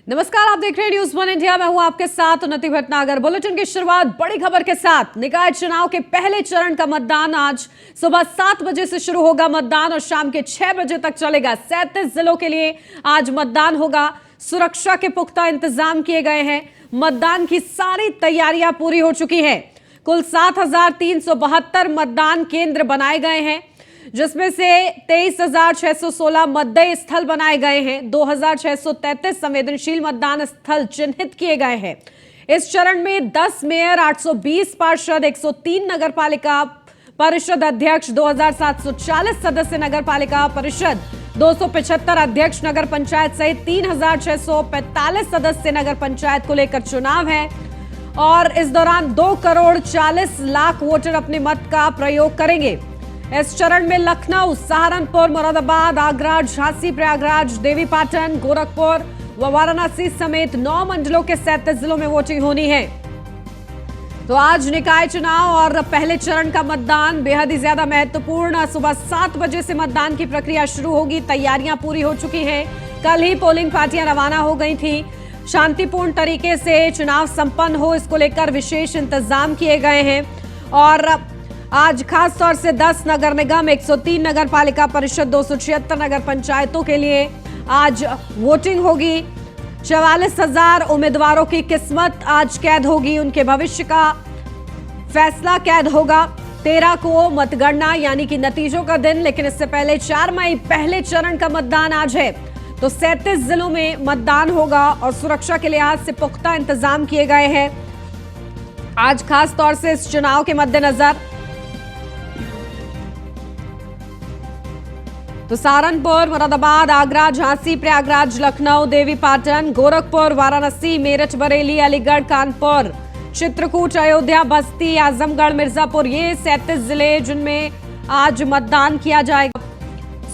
नमस्कार, आप देख रहे हैं न्यूज़ वन इंडिया। मैं हूं आपके साथ उन्नति भटनागर। बुलेटिन की शुरुआत बड़ी खबर के साथ। निकाय चुनाव के पहले चरण का मतदान आज सुबह 7 बजे से शुरू होगा मतदान और शाम के 6 बजे तक चलेगा। 37 जिलों के लिए आज मतदान होगा। सुरक्षा के पुख्ता इंतजाम किए गए हैं। मतदान की सारी तैयारियां पूरी हो चुकी हैं। कुल 7,372 मतदान केंद्र बनाए गए हैं, जिसमें से 23,616 मतदेय स्थल बनाए गए हैं। 2,633 संवेदनशील मतदान स्थल चिन्हित किए गए हैं। इस चरण में 10 मेयर, 820 पार्षद, 103 नगर पालिका परिषद अध्यक्ष, 2,740 सदस्य नगर पालिका परिषद, 275 अध्यक्ष नगर पंचायत सहित 3,645 सदस्य नगर पंचायत को लेकर चुनाव है। और इस दौरान 2 करोड़ 40 लाख वोटर अपने मत का प्रयोग करेंगे। इस चरण में लखनऊ, सहारनपुर, मुरादाबाद, आगरा, झांसी, प्रयागराज, देवीपाटन, गोरखपुर व वाराणसी समेत 9 मंडलों के 37 जिलों में वोटिंग होनी है। तो आज निकाय चुनाव और पहले चरण का मतदान बेहद ही ज्यादा महत्वपूर्ण। सुबह 7 बजे से मतदान की प्रक्रिया शुरू होगी। तैयारियां पूरी हो चुकी हैं। कल ही पोलिंग पार्टियां रवाना हो गई थी। शांतिपूर्ण तरीके से चुनाव संपन्न हो, इसको लेकर विशेष इंतजाम किए गए हैं। और आज खास तौर से 10 नगर निगम, 103 नगर पालिका परिषद, 276 नगर पंचायतों के लिए आज वोटिंग होगी। 44,000 उम्मीदवारों की किस्मत आज कैद होगी। उनके भविष्य का फैसला कैद होगा। 13 को मतगणना यानी कि नतीजों का दिन, लेकिन इससे पहले 4 मई पहले चरण का मतदान आज है। तो 37 जिलों में मतदान होगा और सुरक्षा के लिहाज से पुख्ता इंतजाम किए गए हैं। आज खास तौर से इस चुनाव के मद्देनजर तो सहारनपुर, मुरादाबाद, आगरा, झांसी, प्रयागराज, लखनऊ, देवीपाटन, गोरखपुर, वाराणसी, मेरठ, बरेली, अलीगढ़, कानपुर, चित्रकूट, अयोध्या, बस्ती, आजमगढ़, मिर्जापुर, ये 37 जिले जिनमें आज मतदान किया जाएगा।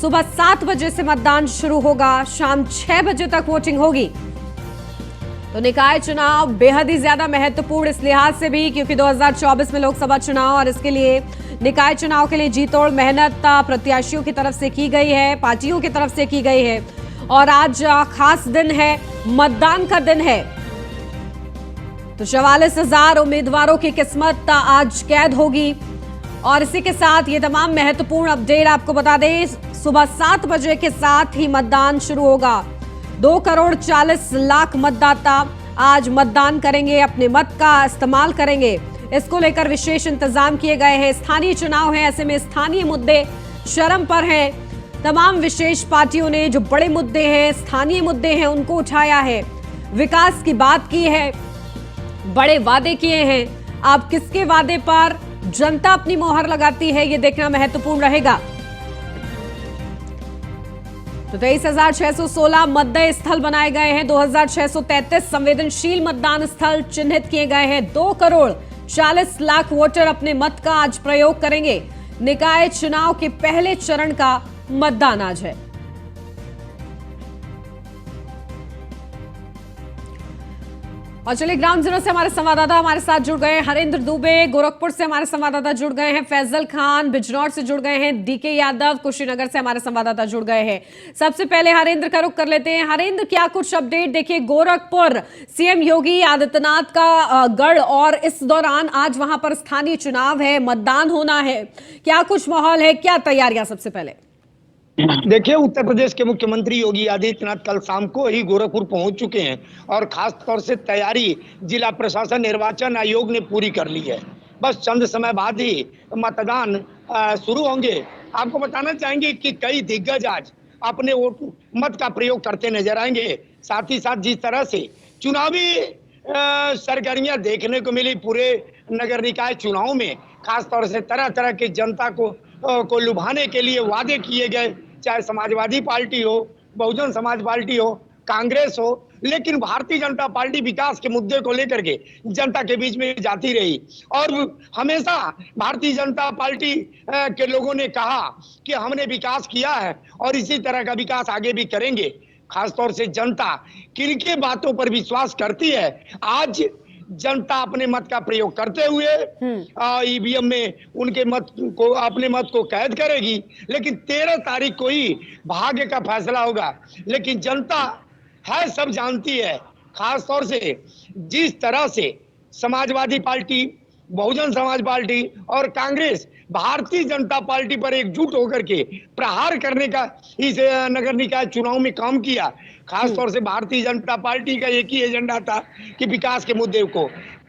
सुबह 7 बजे से मतदान शुरू होगा, शाम 6 बजे तक वोटिंग होगी। तो निकाय चुनाव बेहद ही ज्यादा महत्वपूर्ण इस लिहाज से भी क्योंकि 2024 में लोकसभा चुनाव और इसके लिए निकाय चुनाव के लिए जी तोड़ मेहनत प्रत्याशियों की तरफ से की गई है, पार्टियों की तरफ से की गई है। और आज खास दिन है, मतदान का दिन है। तो 44,000 उम्मीदवारों की किस्मत आज कैद होगी। और इसी के साथ ये तमाम महत्वपूर्ण अपडेट आपको बता दें, सुबह 7 बजे के साथ ही मतदान शुरू होगा। 2 करोड़ 40 लाख मतदाता आज मतदान करेंगे, अपने मत का इस्तेमाल करेंगे। इसको लेकर विशेष इंतजाम किए गए हैं। स्थानीय चुनाव है, ऐसे में स्थानीय मुद्दे चरम पर हैं। तमाम विशेष पार्टियों ने जो बड़े मुद्दे हैं, स्थानीय मुद्दे हैं, उनको उठाया है। विकास की बात की है, बड़े वादे किए हैं। अब किसके वादे पर जनता अपनी मोहर लगाती है, ये देखना महत्वपूर्ण रहेगा। तो 23,616 मतदेय स्थल बनाए गए हैं। 2,633 संवेदनशील मतदान स्थल चिन्हित किए गए हैं। 2 करोड़ 40 लाख वोटर अपने मत का आज प्रयोग करेंगे। निकाय चुनाव के पहले चरण का मतदान आज है। और चलिए ग्राउंड जीरो से हमारे संवाददाता हमारे साथ जुड़ गए हैं। हरेंद्र दुबे गोरखपुर से हमारे संवाददाता जुड़ गए हैं। फैजल खान बिजनौर से जुड़ गए हैं। डीके यादव कुशीनगर से हमारे संवाददाता जुड़ गए हैं। सबसे पहले हरेंद्र का रुख कर लेते हैं। हरेंद्र, क्या कुछ अपडेट? देखिए, गोरखपुर सीएम योगी आदित्यनाथ का गढ़ और इस दौरान आज वहां पर स्थानीय चुनाव है, मतदान होना है। क्या कुछ माहौल है, क्या तैयारियां? सबसे पहले देखिए, उत्तर प्रदेश के मुख्यमंत्री योगी आदित्यनाथ कल शाम को ही गोरखपुर पहुंच चुके हैं और खास तौर से तैयारी जिला प्रशासन निर्वाचन आयोग ने पूरी कर ली है। बस चंद समय बाद ही मतदान शुरू होंगे। आपको बताना चाहेंगे कि कई दिग्गज आज अपने वोट मत का प्रयोग करते नजर आएंगे। साथ ही साथ जिस तरह से चुनावी सरगर्मियां देखने को मिली पूरे नगर निकाय चुनाव में, खास तौर से तरह तरह की जनता को लुभाने के लिए वादे किए गए, चाहे समाजवादी पार्टी हो, बहुजन समाज पार्टी हो, कांग्रेस हो, लेकिन भारतीय जनता पार्टी विकास के मुद्दे को लेकर के जनता के बीच में जाती रही। और हमेशा भारतीय जनता पार्टी के लोगों ने कहा कि हमने विकास किया है और इसी तरह का विकास आगे भी करेंगे। खासतौर से जनता किनके बातों पर विश्वास करती है, आज जनता अपने मत का प्रयोग करते हुए ईवीएम में उनके मत को, अपने मत को कैद करेगी। लेकिन 13 तारीख को ही भाग्य का फैसला होगा। लेकिन जनता है, सब जानती है। खास तौर से जिस तरह से समाजवादी पार्टी, बहुजन समाज पार्टी और कांग्रेस भारतीय जनता पार्टी पर एकजुट होकर के प्रहार करने का इस नगर निकाय चुनाव में काम किया। खास तौर से भारतीय जनता पार्टी का एक ही एजेंडा था कि विकास के मुद्दे को,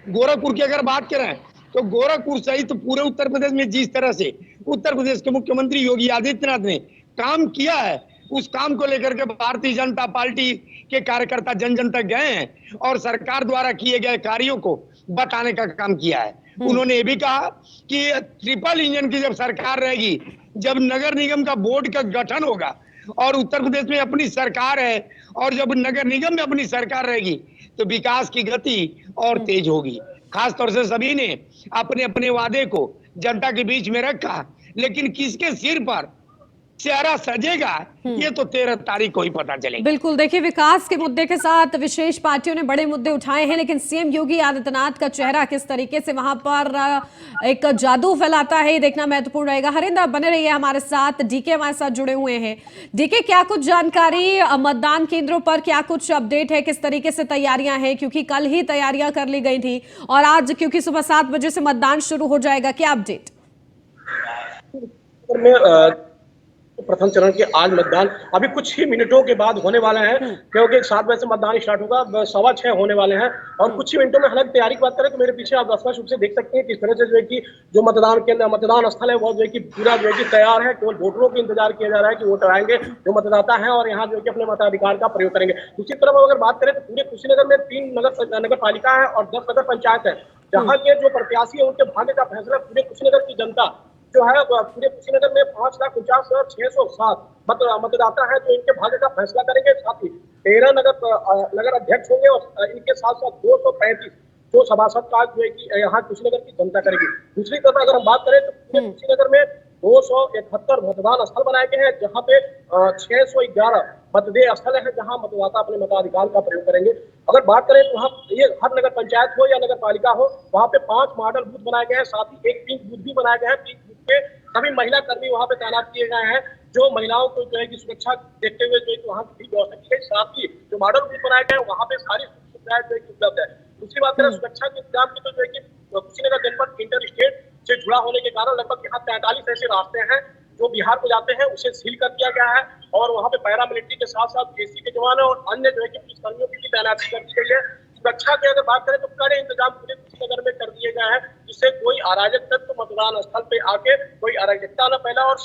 गोरखपुर की अगर बात करें तो गोरखपुर सहित पूरे उत्तर प्रदेश में जिस तरह से उत्तर प्रदेश के मुख्यमंत्री योगी आदित्यनाथ ने काम किया है, उस काम को लेकर के भारतीय जनता पार्टी के कार्यकर्ता जन जन तक गए हैं और सरकार द्वारा किए गए कार्यों को बताने का काम किया है। उन्होंने ये भी कहा कि ट्रिपल इंजन की जब सरकार रहेगी, जब नगर निगम का बोर्ड का गठन होगा और उत्तर प्रदेश में अपनी सरकार है और जब नगर निगम में अपनी सरकार रहेगी तो विकास की गति और तेज होगी। खास तौर से सभी ने अपने अपने वादे को जनता के बीच में रखा, लेकिन किसके सिर पर चेहरा सजेगा ये तो 13 तारीख को ही पता चलेगा। बिल्कुल, देखिए विकास के मुद्दे के साथ विशेष पार्टियों ने बड़े मुद्दे उठाए हैं, लेकिन सीएम योगी आदित्यनाथ का चेहरा किस तरीके से वहां पर एक जादू फैलाता है, ये देखना महत्वपूर्ण रहेगा। हरिंद्र, आप बने रहिए हमारे साथ। डीके हमारे साथ जुड़े हुए हैं। डीके, क्या कुछ जानकारी मतदान केंद्रों पर, क्या कुछ अपडेट है, किस तरीके से तैयारियां हैं? क्योंकि कल ही तैयारियां कर ली गई थी और आज क्योंकि सुबह 7 बजे से मतदान शुरू हो जाएगा, क्या अपडेट? प्रथम चरण के आज मतदान अभी कुछ ही मिनटों के बाद होने वाला है, क्योंकि 7 बजे से मतदान स्टार्ट होगा, 6:15 होने वाले हैं और कुछ ही मिनटों में। हालांकि तैयारी की बात करें तो मेरे पीछे आप स्पष्ट रूप से देख सकते हैं किस तरह से जो है कि जो मतदान केंद्र, मतदान स्थल है वो जो है कि पूरा जो है कि तैयार है। केवल वोटरों का इंतजार किया जा रहा है कि वोटर आएंगे, जो मतदाता है और यहाँ जो है कि अपने मताधिकार का प्रयोग करेंगे। दूसरी तरफ अगर बात करें तो पूरे कुशीनगर में 3 नगर पालिका है और 10 नगर पंचायत है, जहाँ के जो प्रत्याशी है उनके भाग्य का फैसला पूरे कुशीनगर की जनता जो है, पूरे कुशीनगर में 5,49,607 मतदाता है जो इनके भाग्य का फैसला करेंगे। साथ ही 13 नगर अध्यक्ष होंगे और इनके साथ साथ 235 जो सभासद का जो है कि यहाँ कुशीनगर की जनता करेगी। दूसरी तरफ अगर हम बात करें तो पूरे कुशीनगर में 271 मतदान स्थल बनाए गए हैं, जहाँ पे 611 मतदेय स्थल है जहाँ मतदाता अपने मताधिकार का प्रयोग करेंगे। अगर बात करें तो वहाँ ये हर नगर पंचायत हो या नगर पालिका हो, वहाँ पे 5 मॉडल बूथ बनाए गए हैं, साथ ही एक पिंक बूथ भी बनाया गया है। पिंक बूथ पे सभी महिला कर्मी वहाँ पे तैनात किए गए हैं, जो महिलाओं को जो है की सुरक्षा देखते हुए जो है वहाँ की व्यवस्था की गई। साथ ही जो मॉडल बूथ बनाए गए हैं वहाँ पे सारी सुविधाएं जो है उपलब्ध है। दूसरी बात करें सुरक्षा के इंतजाम की तो जो है की कुशीनगर जनपद इंटर स्टेट से जुड़ा होने के कारण लगभग यहाँ 43 ऐसे रास्ते हैं जो बिहार को जाते हैं, उसे सील कर दिया गया है और वहाँ पे पैरा मिलिट्री के साथ साथ एसी के जवान और अन्य जो है कि पुलिसकर्मियों की भी तैनाती कर दी गई है। सुरक्षा की अगर बात करें तो कड़े इंतजाम पूरे कुशीनगर में कर दिए गए हैं, जिससे कोई अराजक तत्व मतदान स्थल पे आके कोई अराजकता न फैला। और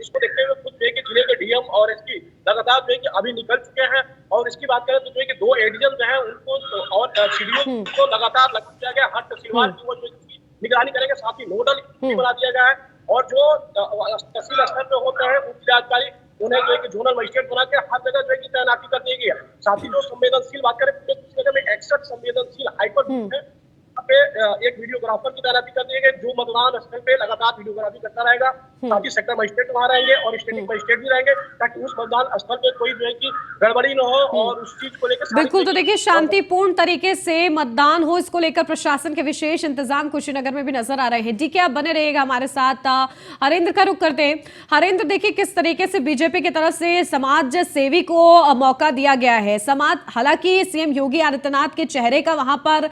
इसको देखते हुए खुद जो है कि जिले के डीएम और एसपी लगातार जो है कि अभी निकल चुके हैं। और इसकी बात करें तो जो है कि 2 एडीएम जो है उनको और सीडीओ को लगातार लगा दिया गया, हर तहसीलवार की वो जो निगरानी करेंगे। साथ ही नोडल बना दिया गया है और जो तहसील स्तर पे होते हैं उनकी अधिकारी उन्हें जो है कि जोनल मजिस्ट्रेट बना के हर जगह जो है कि तैनाती कर दी गई है। साथ ही जो संवेदनशील बात करें पूरे कुशीनगर में 61 संवेदनशील हाइपर बूथ है, पे एक वीडियोग्राफर की तैनाती कर दी गई जो मतदान स्थल पे लगातार वीडियोग्राफी करता रहेगा। साथ ही सेक्टर मजिस्ट्रेट वहां रहेंगे और स्टेटिंग मजिस्ट्रेट भी रहेंगे, ताकि उस मतदान स्थल पे कोई जो है कि गड़बड़ी न हो और उस चीज को लेकर बिल्कुल। तो देखिए शांतिपूर्ण तरीके से मतदान हो, इसको लेकर प्रशासन के विशेष इंतजाम कुशीनगर में भी नजर आ रहे हैं। डीके, आप बने रहिएगा हमारे साथ। हरेंद्र का रुख करते हैं। हरेंद्र, देखिए किस तरीके से बीजेपी की तरफ से समाज सेवी को मौका दिया गया है। समाज, हालांकि सीएम योगी आदित्यनाथ के चेहरे का वहां पर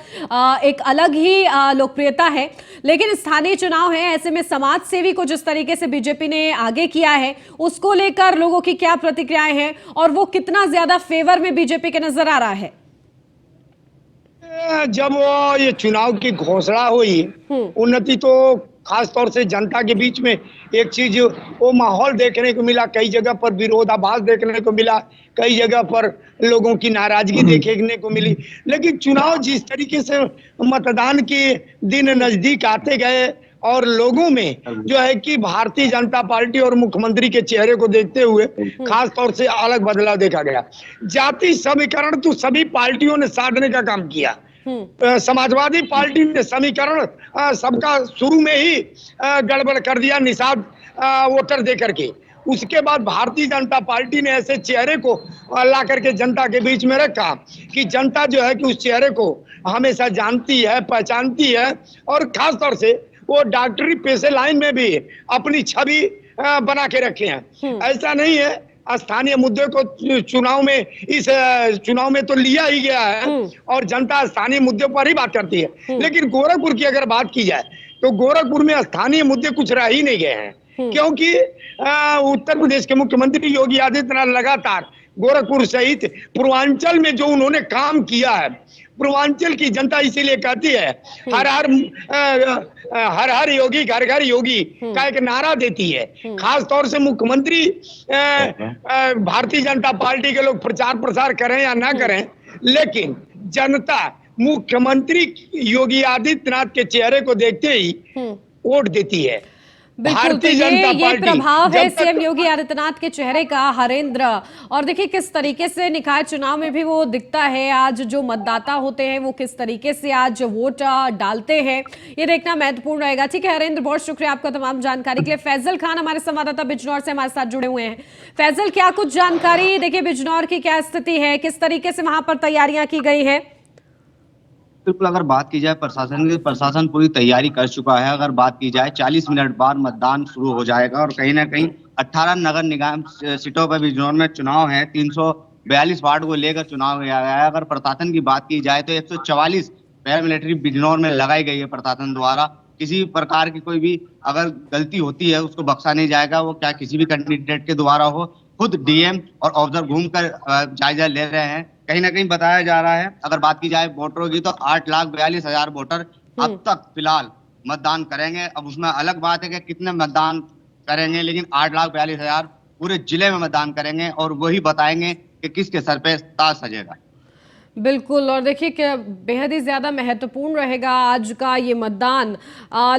एक अलग ही लोकप्रियता है, लेकिन स्थानीय चुनाव है, ऐसे में समाज सेवी को जिस तरीके से बीजेपी ने आगे किया है उसको लेकर लोगों की क्या प्रतिक्रियाएं हैं और वो कितना ज्यादा फेवर में बीजेपी के नजर आ रहा है? जब वो ये चुनाव की घोषणा हुई, उन्नति तो खास तौर से जनता के बीच में एक चीज वो माहौल देखने को मिला, कई जगह पर विरोधाभास देखने को मिला, कई जगह पर लोगों की नाराजगी देखने को मिली। लेकिन चुनाव जिस तरीके से मतदान के दिन नजदीक आते गए और लोगों में जो है कि भारतीय जनता पार्टी और मुख्यमंत्री के चेहरे को देखते हुए खास तौर से अलग बदलाव देखा गया। जाति समीकरण तो सभी पार्टियों ने साधने का काम किया। समाजवादी पार्टी ने समीकरण सबका शुरू में ही गड़बड़ कर दिया, निषाद वोटर दे करके। उसके बाद भारतीय जनता पार्टी ने ऐसे चेहरे को ला करके जनता के बीच में रखा कि जनता जो है कि उस चेहरे को हमेशा जानती है, पहचानती है और खास तौर से वो डॉक्टरी पेशे लाइन में भी अपनी छवि बना के रखे हैं। ऐसा नहीं है स्थानीय मुद्दे को चुनाव में इस चुनाव में तो लिया ही गया है और जनता स्थानीय मुद्दे पर ही बात करती है। लेकिन गोरखपुर की अगर बात की जाए तो गोरखपुर में स्थानीय मुद्दे कुछ रह ही नहीं गए हैं, क्योंकि उत्तर प्रदेश के मुख्यमंत्री योगी आदित्यनाथ लगातार गोरखपुर सहित पूर्वांचल में जो उन्होंने काम किया है, पूर्वांचल की जनता इसीलिए कहती है हर हर योगी घर घर योगी का एक नारा देती है। खास तौर से मुख्यमंत्री भारतीय जनता पार्टी के लोग प्रचार प्रसार करें या ना करें, लेकिन जनता मुख्यमंत्री योगी आदित्यनाथ के चेहरे को देखते ही वोट देती है। बिल्कुल, तो ये प्रभाव है सीएम योगी आदित्यनाथ के चेहरे का, हरेंद्र। और देखिए किस तरीके से निकाय चुनाव में भी वो दिखता है। आज जो मतदाता होते हैं वो किस तरीके से आज वोट डालते हैं, ये देखना महत्वपूर्ण रहेगा। ठीक है हरेंद्र, बहुत शुक्रिया आपका तमाम जानकारी के लिए। फैजल खान हमारे संवाददाता बिजनौर से हमारे साथ जुड़े हुए हैं। फैजल, क्या कुछ जानकारी, देखिए बिजनौर की क्या स्थिति है, किस तरीके से वहां पर तैयारियां की गई है? बिल्कुल, अगर बात की जाए प्रशासन पूरी तैयारी कर चुका है। अगर बात की जाए 40 मिनट बाद मतदान शुरू हो जाएगा और कहीं ना कहीं 18 नगर निगम सीटों पर बिजनौर में चुनाव है। 342 वार्ड को लेकर चुनाव किया गया है। अगर प्रशासन की बात की जाए तो 144 पैरामिलिट्री बिजनौर में लगाई गई है प्रशासन द्वारा। किसी प्रकार की कोई भी अगर गलती होती है उसको बख्शा नहीं जाएगा, वो क्या किसी भी कैंडिडेट के द्वारा हो। खुद डीएम और ऑब्जर्वर घूमकर जायजा ले रहे हैं। कहीं ना कहीं बताया जा रहा है, अगर बात की जाए वोटरों की, तो 8,42,000 वोटर अब तक फिलहाल मतदान करेंगे। अब उसमें अलग बात है कि कितने मतदान करेंगे, लेकिन 8,42,000 पूरे जिले में मतदान करेंगे और वही बताएंगे कि किसके सर पे ताज सजेगा। बिल्कुल, और देखिए कि बेहद ही ज्यादा महत्वपूर्ण रहेगा आज का ये मतदान।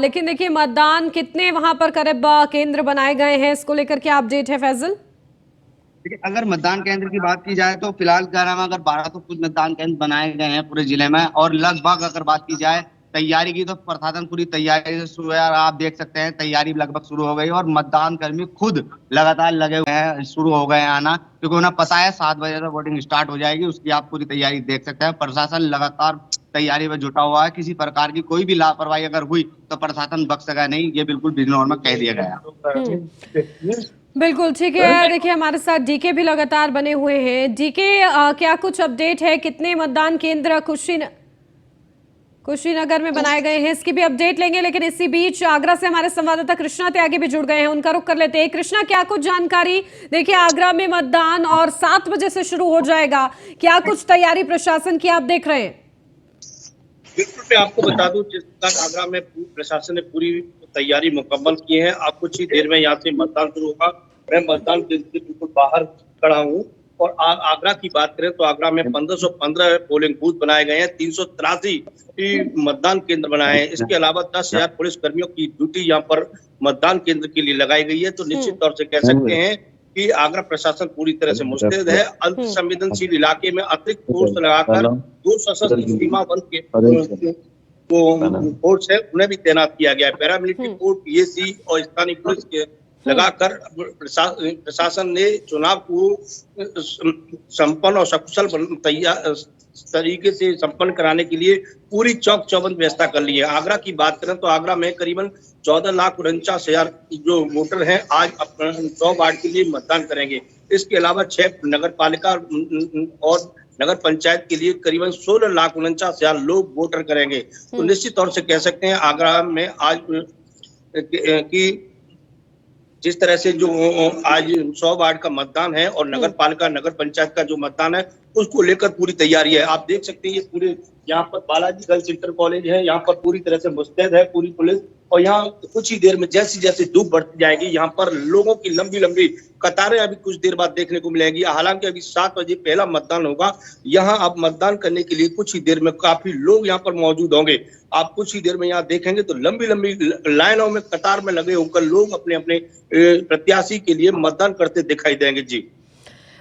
लेकिन देखिए मतदान कितने वहां पर करीब केंद्र बनाए गए हैं, इसको लेकर क्या अपडेट है फैजल? अगर मतदान केंद्र की बात की जाए तो फिलहाल क्या नाम है, अगर 12 तो कुछ मतदान केंद्र बनाए गए हैं पूरे जिले में। और लगभग अगर बात की जाए तैयारी की तो प्रशासन पूरी तैयारी से शुरू है। आप देख सकते हैं तैयारी लगभग शुरू हो गई और मतदान कर्मी खुद लगातार लगे हुए हैं, शुरू हो गए हैं आना, क्योंकि उन्हें पता है 7 बजे तक वोटिंग स्टार्ट हो जाएगी। उसकी आप पूरी तैयारी देख सकते हैं। प्रशासन लगातार तैयारी में जुटा हुआ है। किसी प्रकार की कोई भी लापरवाही अगर हुई तो प्रशासन बख्शेगा नहीं, ये बिल्कुल बिजनौर में कह दिया गया। बिल्कुल ठीक है। देखिए हमारे साथ डीके भी लगातार बने हुए हैं। डीके, क्या कुछ अपडेट है, कितने मतदान केंद्र कुशीनगर में बनाए गए हैं, इसकी भी अपडेट लेंगे। लेकिन इसी बीच आगरा से हमारे संवाददाता कृष्णा त्यागी भी जुड़ गए हैं, उनका रुख कर लेते हैं। कृष्णा, क्या कुछ जानकारी? देखिए आगरा में मतदान और 7 बजे से शुरू हो जाएगा, क्या कुछ तैयारी प्रशासन की आप देख रहे हैं? बिल्कुल, मैं आपको बता दूं, जिस प्रकार आगरा में प्रशासन ने पूरी तैयारी मुकम्मल की है। आप कुछ ही देर में यहाँ से मतदान शुरू होगा। मैं मतदान केंद्र से बिल्कुल बाहर खड़ा हूँ। और आगरा की बात करें तो आगरा में 1515 पोलिंग बूथ बनाए गए हैं, 383 मतदान केंद्र बनाए हैं। इसके अलावा 10,000 पुलिस कर्मियों की ड्यूटी यहाँ पर मतदान केंद्र के लिए लगाई गई है। तो निश्चित तौर से कह सकते हैं कि आगरा प्रशासन पूरी तरह से मुस्तैद है। अति संवेदनशील इलाके में अतिरिक्त फोर्स लगाकर 2 सशस्त्र सीमा बल के फोर्स है उन्हें भी तैनात किया गया है। पैरामिलिट्री फोर्स, पीएसी और स्थानीय पुलिस के लगाकर प्रशासन ने चुनाव को संपन्न और सकुशल तरीके से संपन्न कराने के लिए पूरी चौक चौबंद व्यवस्था कर ली है। आगरा की बात करें तो आगरा में करीबन 14,49,000 जो वोटर हैं आज 100 वार्ड के लिए मतदान करेंगे। इसके अलावा 6 नगर पालिका और नगर पंचायत के लिए करीबन 16,49,000 लोग वोटर करेंगे। तो निश्चित तौर से कह सकते हैं आगरा में आज की जिस तरह से जो आज 100 वार्ड का मतदान है और नगर पालिका नगर पंचायत का जो मतदान है उसको लेकर पूरी तैयारी है। आप देख सकते हैं ये पूरे यहाँ पर बालाजी गर्ल्स इंटर कॉलेज है, यहाँ पर पूरी तरह से मुस्तैद है पूरी पुलिस। और यहाँ कुछ ही देर में जैसी जैसी धूप बढ़ती जाएगी यहाँ पर लोगों की लंबी लंबी कतारें अभी कुछ देर बाद देखने को मिलेगी। हालांकि अभी 7 बजे पहला मतदान होगा। यहाँ अब मतदान करने के लिए कुछ ही देर में काफी लोग यहाँ पर मौजूद होंगे। आप कुछ ही देर में यहाँ देखेंगे तो लंबी लंबी लाइनों में कतार में लगे होकर लोग अपने अपने प्रत्याशी के लिए मतदान करते दिखाई देंगे। जी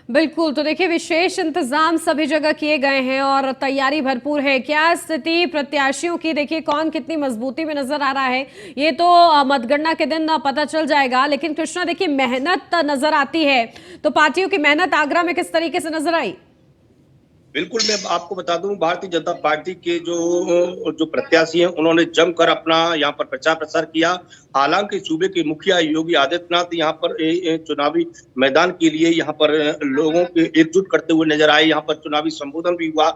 बिल्कुल, तो देखिए विशेष इंतजाम सभी जगह किए गए हैं और तैयारी भरपूर है। क्या स्थिति प्रत्याशियों की, देखिए कौन कितनी मजबूती में नजर आ रहा है ये तो मतगणना के दिन पता चल जाएगा। लेकिन कृष्णा देखिए मेहनत नजर आती है, तो पार्टियों की मेहनत आगरा में किस तरीके से नजर आई? बिल्कुल, मैं आपको बता दूं, भारतीय जनता पार्टी के जो प्रत्याशी हैं, उन्होंने जमकर अपना यहाँ पर प्रचार प्रसार किया। हालांकि सूबे के मुखिया योगी आदित्यनाथ यहाँ पर चुनावी मैदान के लिए यहाँ पर लोगों के एकजुट करते हुए नजर आए। यहाँ पर चुनावी संबोधन भी हुआ।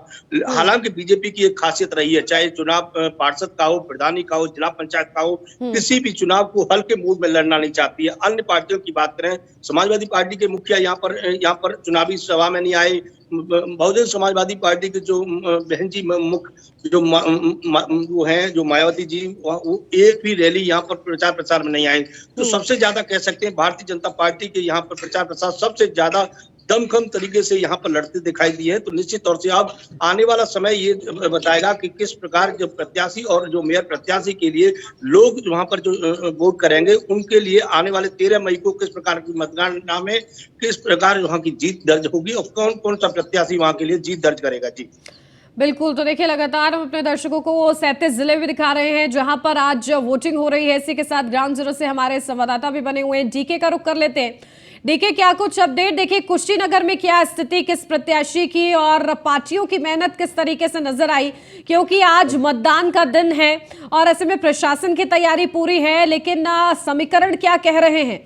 हालांकि बीजेपी की एक खासियत रही है, चाहे चुनाव पार्षद का हो, प्रधानी का हो, जिला पंचायत का हो, किसी भी चुनाव को हल्के मूड में लड़ना नहीं चाहती है। अन्य पार्टियों की बात करें, समाजवादी पार्टी के मुखिया यहाँ पर चुनावी सभा में नहीं आए। बहुजन समाजवादी पार्टी के जो बहन जी मुख्य जो वो हैं, जो मायावती जी, वो एक भी रैली यहाँ पर प्रचार प्रसार में नहीं आए। तो सबसे ज्यादा कह सकते हैं भारतीय जनता पार्टी के यहाँ पर प्रचार प्रसार सबसे ज्यादा दमखम तरीके से यहाँ पर लड़ते दिखाई दिए हैं। तो निश्चित तौर से अब आने वाला समय ये बताएगा कि किस प्रकार जो प्रत्याशी और जो मेयर प्रत्याशी के लिए लोग वहां पर जो वोट करेंगे, उनके लिए आने वाले 13 मई को किस प्रकार की मतगणना में किस प्रकार वहां की जीत दर्ज होगी और कौन कौन सा प्रत्याशी वहां के लिए जीत दर्ज करेगा। जी बिल्कुल, तो देखिए लगातार हम अपने दर्शकों को वो 37 जिले भी दिखा रहे हैं जहां पर आज वोटिंग हो रही है। इसी के साथ ग्राउंड जीरो से हमारे संवाददाता भी बने हुए हैं। डीके का रुख कर लेते हैं। डीके, क्या कुछ अपडेट? देखिए कुशीनगर में क्या स्थिति किस प्रत्याशी की और पार्टियों की मेहनत किस तरीके से नजर आई, क्योंकि आज मतदान का दिन है और ऐसे में प्रशासन की तैयारी पूरी है, लेकिन समीकरण क्या कह रहे हैं?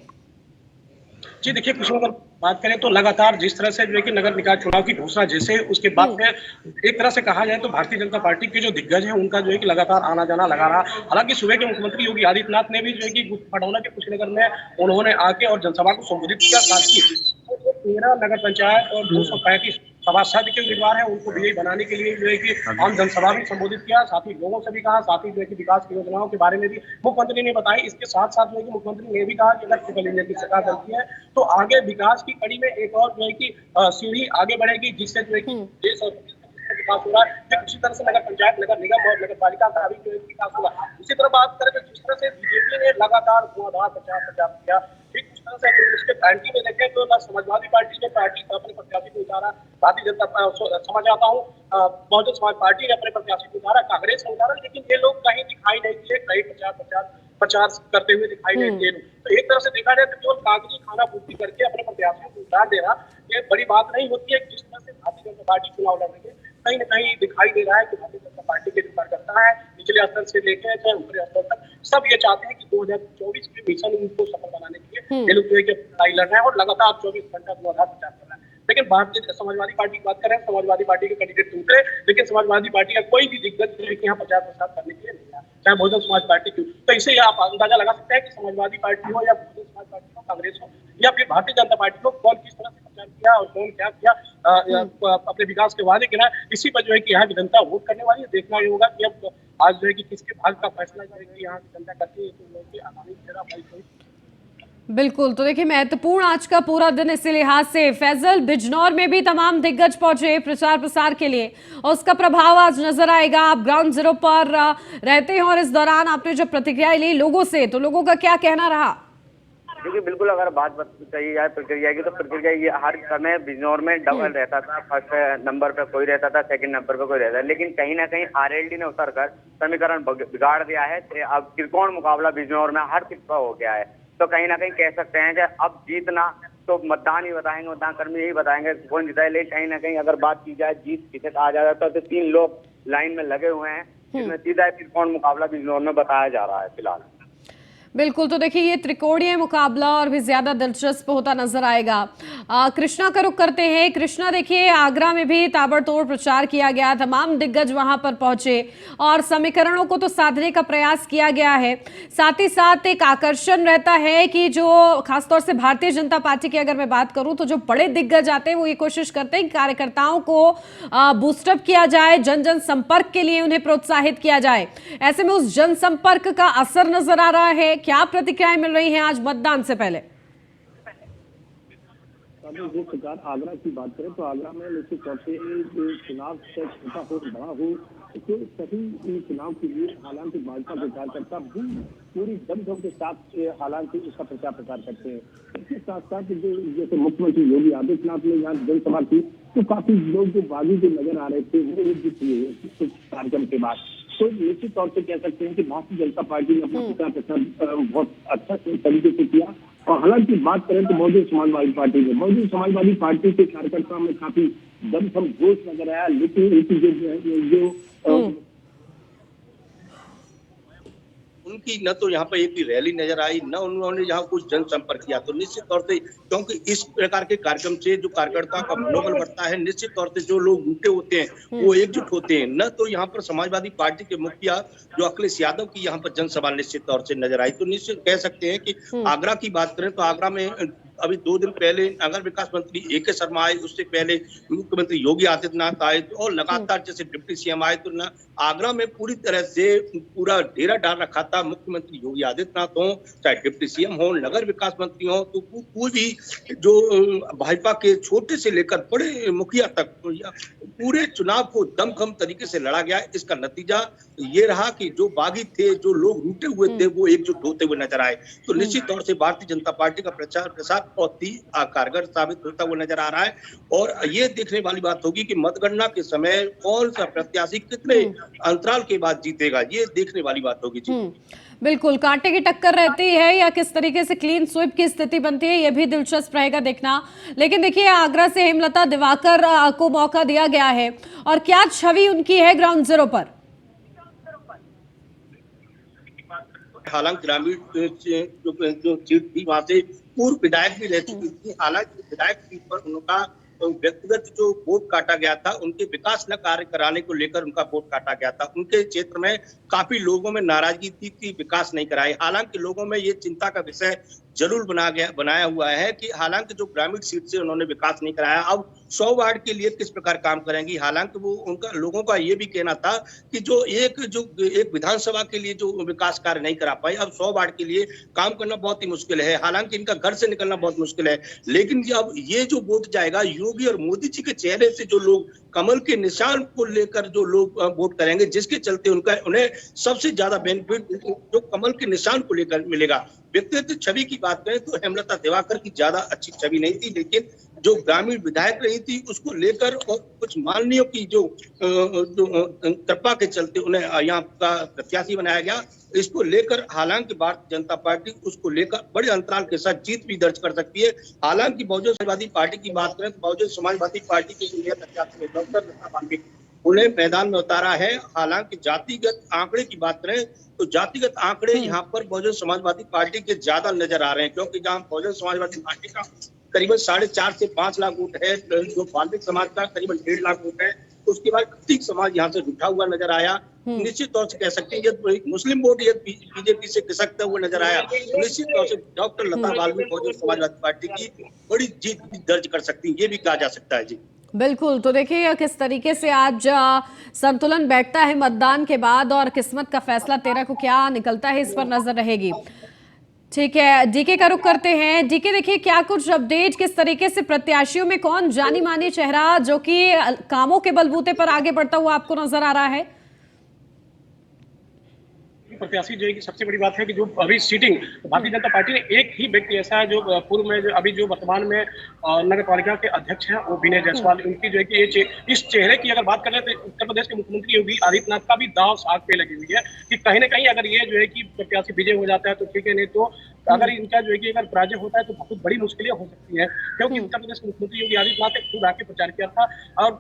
जी देखिए, कुशीनगर बात करें तो लगातार जिस तरह से जो है कि नगर निकाय चुनाव की घोषणा जैसे उसके बाद में एक तरह से कहा जाए तो भारतीय जनता पार्टी के जो दिग्गज हैं उनका जो है कि लगातार आना जाना लगा रहा। हालांकि सूबे के मुख्यमंत्री योगी आदित्यनाथ ने भी जो है कि पटौना के कुशीनगर में उन्होंने आके और जनसभा को संबोधित किया। साथ ही 13 नगर पंचायत और 235 सभासद के उम्मीदवार हैं, उनको विजयी बनाने के लिए जो है कि आम जनसभा भी संबोधित किया। साथ ही लोगों से भी कहा, साथ ही जो है कि विकास की योजनाओं के बारे में भी मुख्यमंत्री ने बताई। इसके साथ साथ जो है कि मुख्यमंत्री ने भी कहा कि अगर ट्रिपल इंजन की सरकार बनती है तो आगे विकास की कड़ी में एक और जो है कि सीढ़ी आगे बढ़ेगी, जिससे जो है कि देश और विकास हो रहा है। उसी तरह से नगर पंचायत, नगर निगम और नगर पालिका का भी जो है विकास होगा। उसी तरह बात करें तो जिस तरह से बीजेपी ने लगातार धुआंधार प्रचार किया, ठीक उस तरह से अगर उसके पार्टी में देखें तो समाजवादी पार्टी ने अपने प्रत्याशी को उतारा, भारतीय जनता समझ आता हूँ बहुजन समाज पार्टी ने अपने प्रत्याशी को उतारा, कांग्रेस ने उतारा, लेकिन ये लोग कहीं दिखाई नहीं दिए, कहीं प्रचार करते हुए दिखाई नहीं दिए। तो एक तरह से देखा जाए तो केवल कागजी खाना पूर्ति करके अपने प्रत्याशियों को उतार देना ये बड़ी बात नहीं होती है। जिस तरह से भारतीय जनता पार्टी चुनाव लड़ रही है, कहीं न कहीं दिखाई दे रहा है कि भारतीय जनता पार्टी के जो कार्यकर्ता है निचले स्तर से लेकर चाहे ऊपरी स्तर तक, सब ये चाहते हैं कि 2024 के मिशन उनको सफल बनाने के लिए ये लोग जो है कि लड़ाई लड़ रहे हैं और लगातार 24 घंटा धुआंधार प्रचार कर रहे हैं। लेकिन भारतीय समाजवादी पार्टी की बात करें, समाजवादी पार्टी के कैंडिडेट उतरे, लेकिन समाजवादी पार्टी का कोई भी दिग्गज जो है कि यहाँ प्रचार प्रसार करने के लिए नहीं आया, चाहे बहुजन समाज पार्टी की। तो इससे आप अंदाजा लगा सकते हैं कि समाजवादी पार्टी हो या बहुजन समाज पार्टी हो, कांग्रेस हो या फिर भारतीय जनता पार्टी हो, कौन किस तरह से प्रचार किया और कौन क्या किया, अपने विकास के वादे किया, इसी पर जो है कि यहाँ की जनता वोट करने वाली है। देखना ये होगा कि अब आज जो है कि किसके भाग का फैसला जो है कि यहाँ की जनता करती है, तो लोगों की आगामी 13 बिल्कुल, तो देखिए महत्वपूर्ण आज का पूरा दिन इसी लिहाज से। फैजल, बिजनौर में भी तमाम दिग्गज पहुंचे प्रचार प्रसार के लिए और उसका प्रभाव आज नजर आएगा। आप ग्राउंड जीरो पर रहते हैं और इस दौरान आपने जो प्रतिक्रिया ली लोगों से, तो लोगों का क्या कहना रहा? देखिए बिल्कुल, अगर बात कही जाए प्रक्रिया की तो प्रक्रिया ये हर समय बिजनौर में डबल रहता था। फर्स्ट नंबर पे कोई रहता था, सेकंड नंबर पे कोई रहता था, लेकिन कहीं ना कहीं आरएलडी ने उतरकर समीकरण बिगाड़ दिया है। अब त्रिकोण मुकाबला बिजनौर में हर किस हो गया है। तो कहीं ना कहीं कह सकते हैं कि अब जीतना तो मतदान ही बताएंगे, मतदान कर्मी यही बताएंगे कौन जीता है। लेकिन कहीं ना कहीं अगर बात की जाए जीत किसे कहा जा रहा है तो 3 लोग लाइन में लगे हुए हैं, जिसमें सीधा त्रिकोण मुकाबला बिजनौर में बताया जा रहा है फिलहाल। बिल्कुल, तो देखिए ये त्रिकोणीय मुकाबला और भी ज्यादा दिलचस्प होता नजर आएगा। कृष्णा का रुख करते हैं। कृष्णा, देखिए आगरा में भी ताबड़तोड़ प्रचार किया गया, तमाम दिग्गज वहां पर पहुंचे और समीकरणों को तो साधने का प्रयास किया गया है। साथ ही साथ एक आकर्षण रहता है कि जो खासतौर से भारतीय जनता पार्टी की अगर मैं बात करूं तो जो बड़े दिग्गज आते हैं वो ये कोशिश करते हैं कि कार्यकर्ताओं को बूस्टअप किया जाए, जन जन संपर्क के लिए उन्हें प्रोत्साहित किया जाए। ऐसे में उस जनसंपर्क का असर नजर आ रहा है। क्या प्रतिक्रियाएं मिल रही हैं आज मतदान से पहले? जिस प्रकार आगरा की बात करें तो आगरा में निश्चित तौर से चुनाव छोटा हो बड़ा हो तो सही चुनाव के लिए हालांकि भाजपा के कार्यकर्ता भी पूरी दमखम के साथ हालांकि उसका प्रचार प्रसार करते हैं। इसके साथ साथ जो जैसे मुख्यमंत्री योगी आदित्यनाथ ने यहाँ जनसभा की तो काफी लोग जो बागी जो नजर आ रहे थे वो जीत हुए कार्यक्रम के बाद। तो निश्चित तौर से कह सकते हैं कि भारतीय जनता पार्टी ने अपना प्रचार प्रसार बहुत अच्छा तरीके से किया। और हालांकि बात करें तो बहुजन समाजवादी पार्टी के कार्यकर्ता में काफी दमखम जोश नजर आया, लेकिन इनकी जो उनकी न तो यहाँ पर एक भी रैली नजर आई, न उन्होंने यहाँ कुछ जनसंपर्क किया। तो निश्चित तौर से क्योंकि इस प्रकार के कार्यक्रम से जो कार्यकर्ता का मनोबल बढ़ता है, निश्चित तौर से जो लोग जुटे होते हैं वो एकजुट होते हैं। न तो यहाँ पर समाजवादी पार्टी के मुखिया जो अखिलेश यादव की यहाँ पर जनसभा निश्चित तौर से नजर आई। तो निश्चित कह सकते हैं कि आगरा की बात करें तो आगरा में अभी 2 दिन पहले नगर विकास मंत्री AK शर्मा आए, उससे पहले मुख्यमंत्री योगी आदित्यनाथ आए और लगातार जैसे डिप्टी CM आए, तो आगरा में पूरी तरह से पूरा डेरा डाल रखा था। मुख्यमंत्री योगी आदित्यनाथ हो, चाहे डिप्टी CM हो, नगर विकास मंत्री हो, तो कोई भी जो भाजपा के छोटे से लेकर बड़े मुखिया तक पूरे चुनाव को दमखम तरीके से लड़ा गया। इसका नतीजा ये रहा कि जो बागी थे, जो लोग रूठे हुए थे, वो एकजुट होते हुए नजर आए। तो निश्चित तौर से भारतीय जनता पार्टी का प्रचार प्रसार बहुत ही कारगर साबित होता हुआ नजर आ रहा है। और ये देखने वाली बात होगी कि मतगणना के समय कौन सा प्रत्याशी कितने अंतराल के बाद जीतेगा, ये देखने वाली बात होगी जी। बिल्कुल, कांटे की टक्कर रहती है या किस तरीके से क्लीन स्वीप की स्थिति बनती है, ये भी दिलचस्प रहेगा देखना। लेकिन देखिए, आगरा से हेमलता दिवाकर को मौका दिया गया है और क्या छवि उनकी है ग्राउंड जीरो पर? हालांकि ग्रामीण जो सीट थी वहां से पूर्व विधायक भी रह चुकी थी। हालांकि विधायक सीट पर उनका व्यक्तिगत जो वोट काटा गया था, उनके विकास न कार्य कराने को लेकर उनका वोट काटा गया था। उनके क्षेत्र में काफी लोगों में नाराजगी थी कि विकास नहीं कराए। हालांकि लोगों में ये चिंता का विषय जरूर बनाया हुआ है कि हालांकि जो ग्रामीण सीट से उन्होंने विकास नहीं कराया, अब 100 वार्ड के लिए किस प्रकार काम करेंगी। हालांकि वो उनका लोगों का ये भी कहना था कि जो एक विधानसभा के लिए जो विकास कार्य नहीं करा पाए, अब 100 वार्ड के लिए काम करना बहुत ही मुश्किल है। हालांकि इनका घर से निकलना बहुत मुश्किल है। लेकिन अब ये जो वोट जाएगा, योगी और मोदी जी के चेहरे से जो लोग कमल के निशान को लेकर जो लोग वोट करेंगे, जिसके चलते उन्हें सबसे ज्यादा बेनिफिट जो कमल के निशान को लेकर मिलेगा। व्यक्तिगत छवि की बात करें तो हेमलता दिवाकर की ज्यादा अच्छी छवि नहीं थी, लेकिन जो ग्रामीण विधायक रही थी उसको लेकर और कुछ माननीयों की जो कृपा के चलते उन्हें यहाँ का प्रत्याशी बनाया गया। इसको लेकर हालांकि भारतीय जनता पार्टी उसको लेकर बड़े अंतराल के साथ जीत भी दर्ज कर सकती है। हालांकि बहुजन समाजवादी पार्टी की बात करें तो बहुजन समाजवादी पार्टी के जो प्रत्याशी डॉक्टर लता वाल्मीकि उन्हें मैदान में उतारा है। हालांकि जातिगत आंकड़े की बात करें तो जातिगत आंकड़े यहाँ पर बहुजन समाजवादी पार्टी के ज्यादा नजर आ रहे हैं, क्योंकि जहाँ बहुजन समाजवादी पार्टी का करीबन 4.5 से 5 लाख वोट है, जो वाल्मीकि समाज का करीबन 1.5 लाख वोट है, उसके बाद खतीक समाज यहाँ से जुटा हुआ नजर आया। निश्चित तौर से कह सकते हैं ये मुस्लिम वोट ये बीजेपी से खिसकता हुआ नजर आया। निश्चित तौर से डॉक्टर लता वाल्मीकि बहुजन समाजवादी पार्टी की बड़ी जीत दर्ज कर सकती है, ये भी कहा जा सकता है जी। बिल्कुल, तो देखिए किस तरीके से आज संतुलन बैठता है मतदान के बाद और किस्मत का फैसला 13 को क्या निकलता है, इस पर नजर रहेगी। ठीक है, डीके का रुख करते हैं। डीके, देखिए क्या कुछ अपडेट, किस तरीके से प्रत्याशियों में कौन जानी मानी चेहरा जो कि कामों के बलबूते पर आगे बढ़ता हुआ आपको नजर आ रहा है? प्रत्याशी जो है कि सबसे बड़ी बात है कि जो अभी सीटिंग भारतीय जनता पार्टी ने एक ही व्यक्ति ऐसा है जो पूर्व में अभी जो वर्तमान में नगर पालिका के अध्यक्ष हैं वो विनय जायसवाल, उनकी जो है कि इस चेहरे की अगर बात करें तो उत्तर प्रदेश के मुख्यमंत्री योगी आदित्यनाथ का भी दांव साग पे लगी हुई है कि कहीं ना कहीं अगर ये जो है कि प्रत्याशी विजय हो जाता है तो ठीक है, नहीं तो अगर इनका जो है कि अगर पराजय होता है तो बहुत बड़ी मुश्किलें हो सकती है, क्योंकि उत्तर प्रदेश के मुख्यमंत्री योगी आदित्यनाथ ने खुद आके प्रचार किया था। और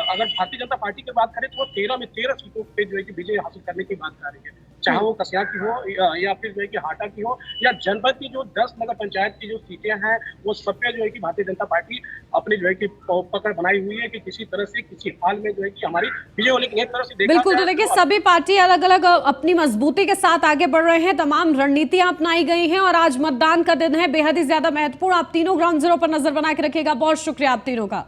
अगर भारतीय जनता पार्टी की बात करें तो वो 13 में 13 सीटों पे जो है कि विजय हासिल करने की बात कर रही है, चाहे वो कसिया की हो या फिर जो है कि हाटा की हो या जनपद की जो 10 नगर पंचायत की जो सीटें हैं, वो सब पे जो है कि भारतीय जनता पार्टी अपनी जो है कि पकड़ बनाई हुई है कि किसी तरह से किसी हाल में जो है कि हमारी विजय होने की तरह से बिल्कुल। तो देखिए सभी पार्टी अलग अलग अपनी मजबूती के साथ आगे बढ़ रहे हैं, तमाम रणनीतियां अपनाई गई हैं और आज मतदान का दिन है, बेहद ही ज्यादा महत्वपूर्ण। आप तीनों ग्राउंड जीरो पर नजर बना के रखिएगा। बहुत शुक्रिया आप तीनों का।